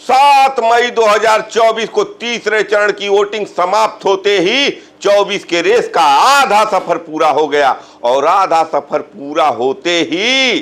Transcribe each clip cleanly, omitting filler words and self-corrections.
7 मई 2024 को तीसरे चरण की वोटिंग समाप्त होते ही 24 के रेस का आधा सफर पूरा हो गया और आधा सफर पूरा होते ही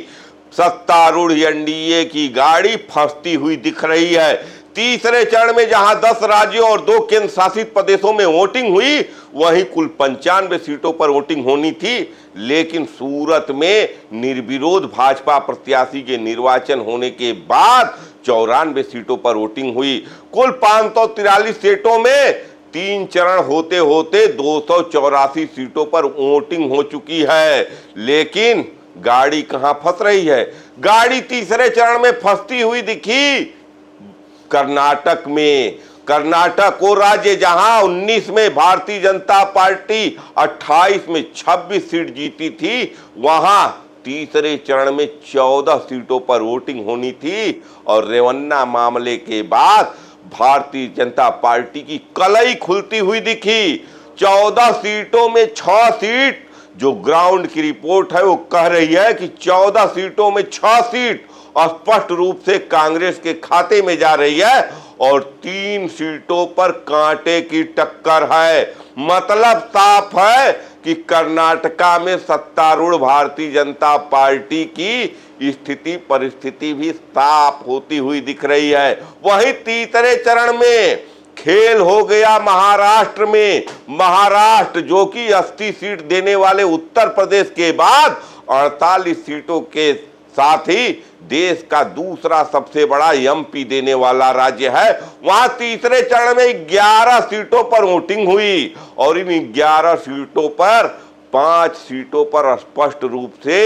सत्तारूढ़ एनडीए की गाड़ी फंसती हुई दिख रही है। तीसरे चरण में जहां 10 राज्यों और 2 केंद्र शासित प्रदेशों में वोटिंग हुई, वहीं कुल 95 सीटों पर वोटिंग होनी थी, लेकिन सूरत में निर्विरोध भाजपा प्रत्याशी के निर्वाचन होने के बाद 94 सीटों पर वोटिंग हुई। कुल 543 सीटों में 3 चरण होते होते 284 सीटों पर वोटिंग हो चुकी है। लेकिन गाड़ी कहां फंस रही है? गाड़ी तीसरे चरण में फंसती हुई दिखी कर्नाटक में। कर्नाटक वो राज्य जहां 19 में भारतीय जनता पार्टी 28 में 26 सीट जीती थी, वहां तीसरे चरण में 14 सीटों पर वोटिंग होनी थी और रेवन्ना मामले के बाद भारतीय जनता पार्टी की कलई खुलती हुई दिखी। 14 सीटों में 6 सीट, जो ग्राउंड की रिपोर्ट है वो कह रही है कि 14 सीटों में 6 सीट स्पष्ट रूप से कांग्रेस के खाते में जा रही है और 3 सीटों पर कांटे की टक्कर है। मतलब साफ है कि कर्नाटका में सत्तारूढ़ भारतीय जनता पार्टी की स्थिति परिस्थिति भी साफ होती हुई दिख रही है। वहीं तीसरे चरण में खेल हो गया महाराष्ट्र में। महाराष्ट्र जो कि 80 सीट देने वाले उत्तर प्रदेश के बाद 48 सीटों के साथ ही देश का दूसरा सबसे बड़ा एमपी देने वाला राज्य है। वहां तीसरे चरण में 11 सीटों पर वोटिंग हुई और इन 11 सीटों पर 5 सीटों पर स्पष्ट रूप से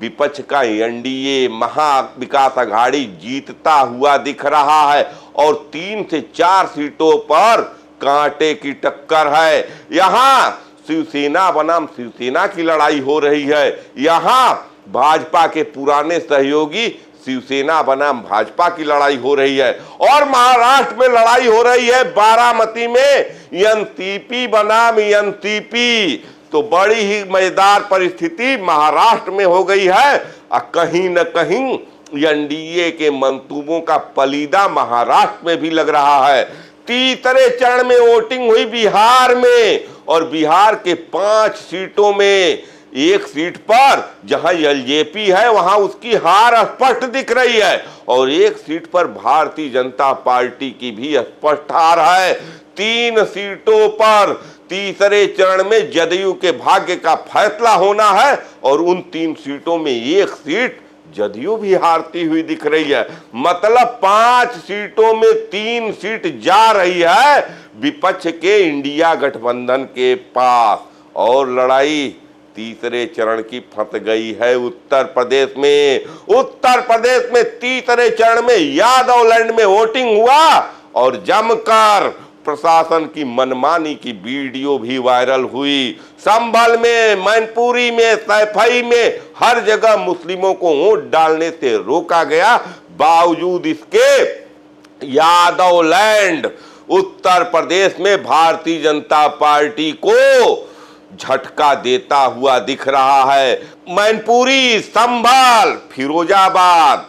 विपक्ष का एनडीए महाविकास अघाड़ी जीतता हुआ दिख रहा है और 3 से 4 सीटों पर कांटे की टक्कर है। यहां शिवसेना बनाम शिवसेना की लड़ाई हो रही है। यहां भाजपा के पुराने सहयोगी शिवसेना बनाम भाजपा की लड़ाई हो रही है और महाराष्ट्र में लड़ाई हो रही है बारामती में एनसीपी बनाम एनसीपी। तो बड़ी ही मजेदार परिस्थिति महाराष्ट्र में हो गई है और कहीं न कहीं एनडीए के मंसूबों का पलीदा महाराष्ट्र में भी लग रहा है। तीसरे चरण में वोटिंग हुई बिहार में और बिहार के 5 सीटों में एक सीट पर जहां एलजेपी है वहां उसकी हार स्पष्ट दिख रही है और एक सीट पर भारतीय जनता पार्टी की भी स्पष्ट हार है। 3 सीटों पर तीसरे चरण में जदयू के भाग्य का फैसला होना है और उन 3 सीटों में एक सीट जदयू भी हारती हुई दिख रही है। मतलब 5 सीटों में 3 सीट जा रही है विपक्ष के इंडिया गठबंधन के पास और लड़ाई तीसरे चरण की फंस गई है उत्तर प्रदेश में। उत्तर प्रदेश में तीसरे चरण में यादवलैंड में वोटिंग हुआ और जमकर प्रशासन की मनमानी की वीडियो भी वायरल हुई। संभल में, मैनपुरी में, सैफई में हर जगह मुस्लिमों को वोट डालने से रोका गया। बावजूद इसके यादवलैंड उत्तर प्रदेश में भारतीय जनता पार्टी को झटका देता हुआ दिख रहा है। मैनपुरी, संभल, फिरोजाबाद,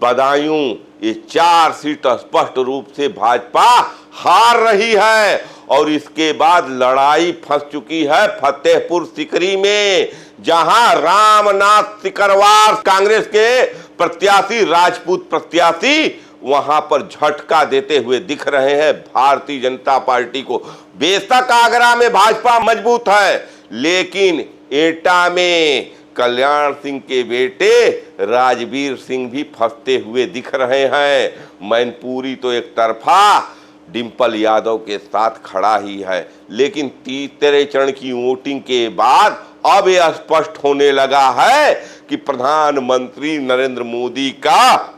बदायूं ये 4 सीट स्पष्ट रूप से भाजपा हार रही है और इसके बाद लड़ाई फंस चुकी है फतेहपुर सीकरी में, जहां रामनाथ सिकरवार कांग्रेस के प्रत्याशी, राजपूत प्रत्याशी वहां पर झटका देते हुए दिख रहे हैं भारतीय जनता पार्टी को। बेशक आगरा में भाजपा मजबूत है, लेकिन एटा में कल्याण सिंह के बेटे राजवीर सिंह भी फंसते हुए दिख रहे हैं। मैनपुरी तो एक तरफा डिंपल यादव के साथ खड़ा ही है, लेकिन तीसरे चरण की वोटिंग के बाद अब यह स्पष्ट होने लगा है कि प्रधानमंत्री नरेंद्र मोदी का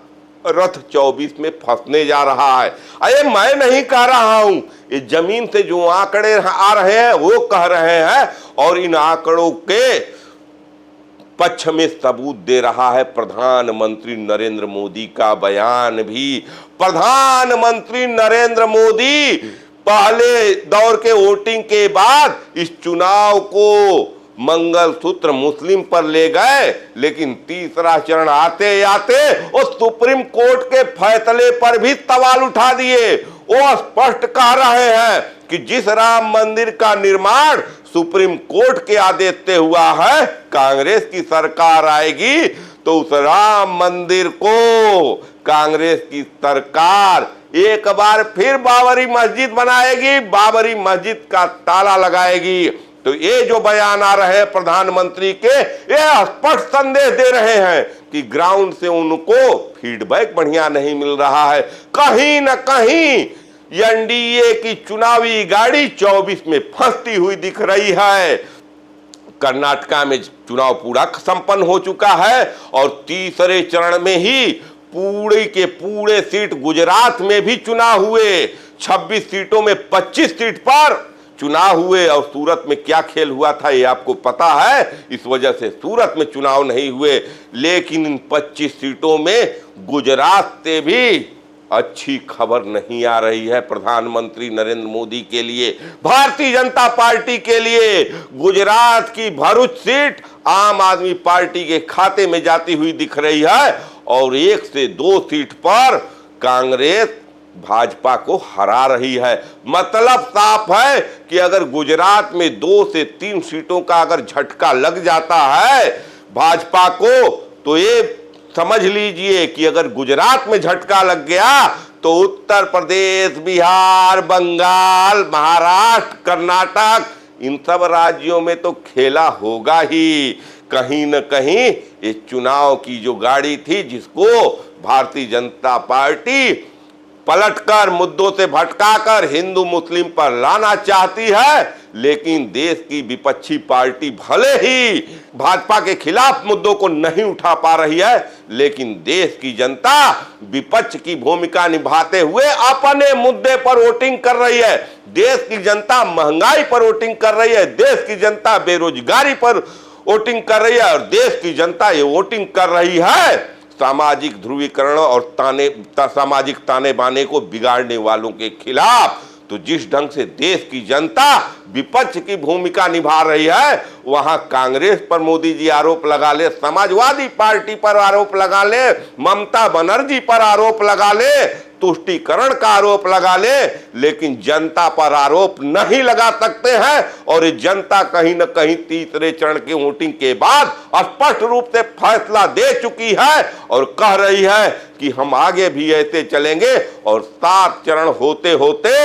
रथ 24 में फंसने जा रहा है। अरे मैं नहीं कह रहा हूं, ये जमीन से जो आंकड़े आ रहे हैं वो कह रहे हैं और इन आंकड़ों के पक्ष में सबूत दे रहा है प्रधानमंत्री नरेंद्र मोदी का बयान भी। प्रधानमंत्री नरेंद्र मोदी पहले दौर के वोटिंग के बाद इस चुनाव को मंगलसूत्र मुस्लिम पर ले गए, लेकिन तीसरा चरण आते आते उस सुप्रीम कोर्ट के फैसले पर भी सवाल उठा दिए। वो स्पष्ट कह रहे हैं कि जिस राम मंदिर का निर्माण सुप्रीम कोर्ट के आदेश से हुआ है, कांग्रेस की सरकार आएगी तो उस राम मंदिर को कांग्रेस की सरकार एक बार फिर बाबरी मस्जिद बनाएगी, बाबरी मस्जिद का ताला लगाएगी। तो ये जो बयान आ रहे हैं प्रधानमंत्री के, ये स्पष्ट संदेश दे रहे हैं कि ग्राउंड से उनको फीडबैक बढ़िया नहीं मिल रहा है। कहीं ना कहीं एनडीए की चुनावी गाड़ी 24 में फंसती हुई दिख रही है। कर्नाटका में चुनाव पूरा संपन्न हो चुका है और तीसरे चरण में ही पूरे के पूरे सीट गुजरात में भी चुनाव हुए। 26 सीटों में 25 सीट पर चुनाव हुए। और सूरत में क्या खेल हुआ था ये आपको पता है, इस वजह से सूरत में चुनाव नहीं हुए। लेकिन इन 25 सीटों में गुजरात से भी अच्छी खबर नहीं आ रही है प्रधानमंत्री नरेंद्र मोदी के लिए, भारतीय जनता पार्टी के लिए। गुजरात की भरूच सीट आम आदमी पार्टी के खाते में जाती हुई दिख रही है और 1 से 2 सीट पर कांग्रेस भाजपा को हरा रही है। मतलब साफ है कि अगर गुजरात में 2 से 3 सीटों का अगर झटका लग जाता है भाजपा को, तो ये समझ लीजिए कि अगर गुजरात में झटका लग गया तो उत्तर प्रदेश, बिहार, बंगाल, महाराष्ट्र, कर्नाटक, इन सब राज्यों में तो खेला होगा ही। कहीं न कहीं ये चुनाव की जो गाड़ी थी, जिसको भारतीय जनता पार्टी पलटकर मुद्दों से भटकाकर हिंदू मुस्लिम पर लाना चाहती है, लेकिन देश की विपक्षी पार्टी भले ही भाजपा के खिलाफ मुद्दों को नहीं उठा पा रही है, लेकिन देश की जनता विपक्ष की भूमिका निभाते हुए अपने मुद्दे पर वोटिंग कर रही है। देश की जनता महंगाई पर वोटिंग कर रही है, देश की जनता बेरोजगारी पर वोटिंग कर रही है और देश की जनता ये वोटिंग कर रही है सामाजिक ध्रुवीकरण और सामाजिक ताने बाने को बिगाड़ने वालों के खिलाफ। तो जिस ढंग से देश की जनता विपक्ष की भूमिका निभा रही है, वहां कांग्रेस पर मोदी जी आरोप लगा ले, समाजवादी पार्टी पर आरोप लगा ले, ममता बनर्जी पर आरोप लगा ले, तुष्टीकरण का आरोप लगा ले, लेकिन जनता पर आरोप नहीं लगा सकते हैं। और ये जनता कहीं न कहीं तीसरे चरण की वोटिंग के बाद स्पष्ट रूप से फैसला दे चुकी है और कह रही है कि हम आगे भी ऐसे चलेंगे और 7 चरण होते होते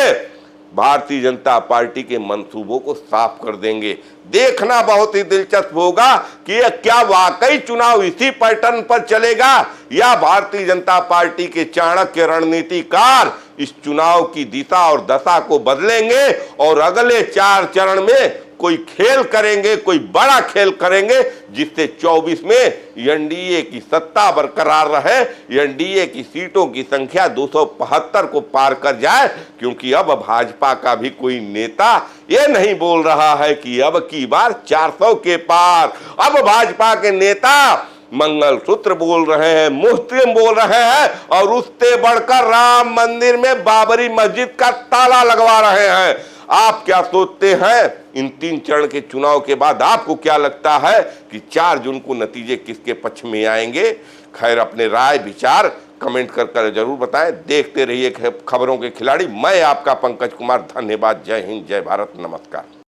भारतीय जनता पार्टी के मंसूबों को साफ कर देंगे। देखना बहुत ही दिलचस्प होगा कि क्या वाकई चुनाव इसी पैटर्न पर चलेगा या भारतीय जनता पार्टी के चाणक्य रणनीतिकार इस चुनाव की दिशा और दशा को बदलेंगे और अगले 4 चरण में कोई खेल करेंगे, कोई बड़ा खेल करेंगे, जिससे 24 में एनडीए की सत्ता बरकरार रहे, एनडीए की सीटों की संख्या 275 को पार कर जाए। क्योंकि अब भाजपा का भी कोई नेता ये नहीं बोल रहा है कि अब की बार 400 के पार। अब भाजपा के नेता मंगलसूत्र बोल रहे हैं, मुस्लिम बोल रहे हैं और उससे बढ़कर राम मंदिर में बाबरी मस्जिद का ताला लगवा रहे हैं। आप क्या सोचते हैं? इन 3 चरण के चुनाव के बाद आपको क्या लगता है कि 4 जून को नतीजे किसके पक्ष में आएंगे? खैर, अपने राय विचार कमेंट कर जरूर बताएं। देखते रहिए खबरों के खिलाड़ी। मैं आपका पंकज कुमार। धन्यवाद। जय हिंद, जय भारत, नमस्कार।